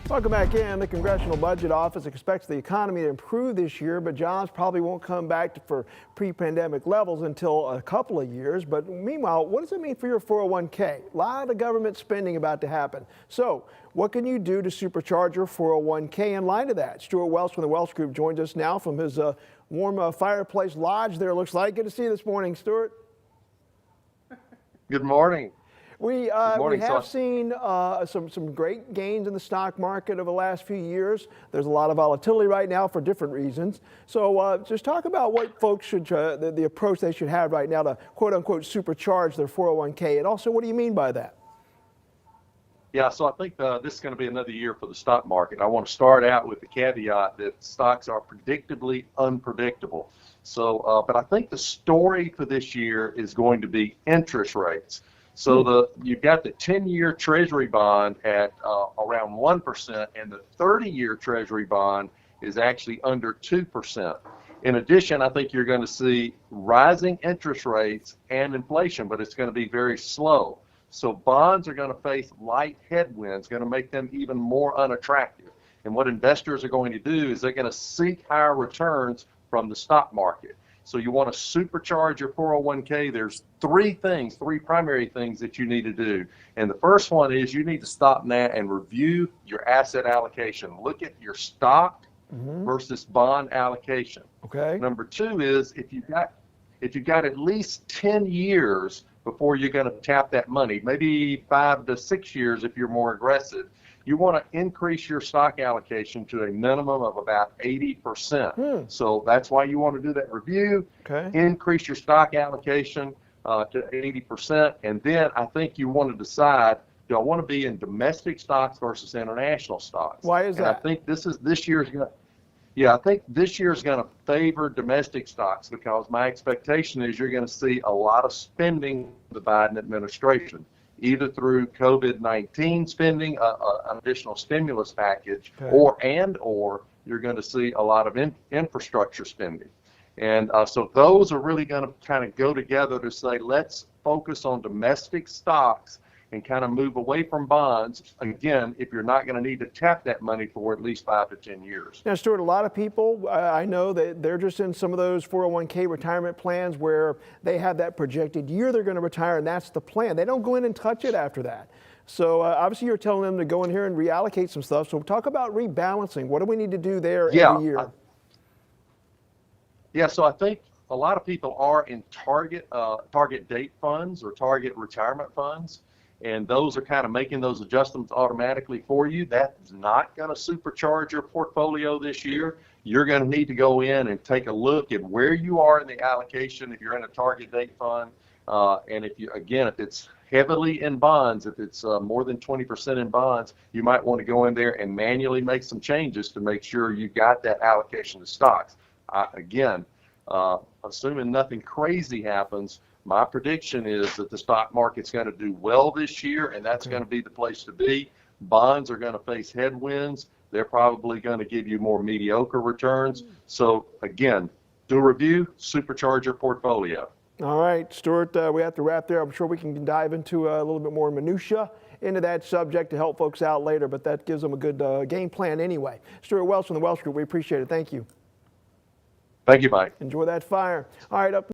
Welcome back in. The Congressional Budget Office expects the economy to improve this year, but jobs probably won't come back for pre-pandemic levels until a couple of years. But meanwhile, what does it mean for your 401k? A lot of government spending about to happen. So what can you do to supercharge your 401k in light of that? Stewart Welch from the Welch Group joins us now from his warm fireplace lodge there, looks like. Good to see you this morning, Stewart. Good morning. We have seen some great gains in the stock market over the last few years. There's a lot of volatility right now for different reasons. So just talk about what folks should, the approach they should have right now to quote unquote supercharge their 401k. And also, what do you mean by that? Yeah, so I think this is going to be another year for the stock market. I want to start out with the caveat that stocks are predictably unpredictable. So, but I think the story for this year is going to be interest rates. So you've got the 10-year Treasury bond at around 1%, and the 30-year Treasury bond is actually under 2%. In addition, I think you're going to see rising interest rates and inflation, but it's going to be very slow. So bonds are going to face light headwinds, going to make them even more unattractive. And what investors are going to do is they're going to seek higher returns from the stock market. So you want to supercharge your 401k. There's three primary things that you need to do. And the first one is you need to stop now and review your asset allocation. Look at your stock versus bond allocation. Okay. Number two is if you've got at least 10 years before you're going to tap that money, maybe 5 to 6 years if you're more aggressive, you want to increase your stock allocation to a minimum of about 80%. So that's why you want to do that review, increase your stock allocation to 80%. And then I think you want to decide, do I want to be in domestic stocks versus international stocks? Why is that? I think this year's going to favor domestic stocks because my expectation is you're going to see a lot of spending from the Biden administration, either through COVID-19 spending, an additional stimulus package, or you're going to see a lot of infrastructure spending. And so those are really going to kind of go together to say, let's focus on domestic stocks and kind of move away from bonds, again, if you're not going to need to tap that money for at least 5 to 10 years. Now, Stewart, a lot of people, I know that they're just in some of those 401k retirement plans where they have that projected year they're going to retire, and that's the plan. They don't go in and touch it after that. So obviously you're telling them to go in here and reallocate some stuff. So talk about rebalancing. What do we need to do there every year? So I think a lot of people are in target date funds or target retirement funds. And those are kind of making those adjustments automatically for you. That's not going to supercharge your portfolio this year. You're going to need to go in and take a look at where you are in the allocation if you're in a target date fund. And if it's heavily in bonds, if it's more than 20% in bonds, you might want to go in there and manually make some changes to make sure you got that allocation to stocks. Assuming nothing crazy happens, my prediction is that the stock market's going to do well this year, and that's going to be the place to be. Bonds are going to face headwinds. They're probably going to give you more mediocre returns. So, again, do a review, supercharge your portfolio. All right, Stewart, we have to wrap there. I'm sure we can dive into a little bit more minutia into that subject to help folks out later, but that gives them a good game plan anyway. Stewart Welch from the Welch Group, we appreciate it. Thank you. Thank you, Mike. Enjoy that fire. All right, up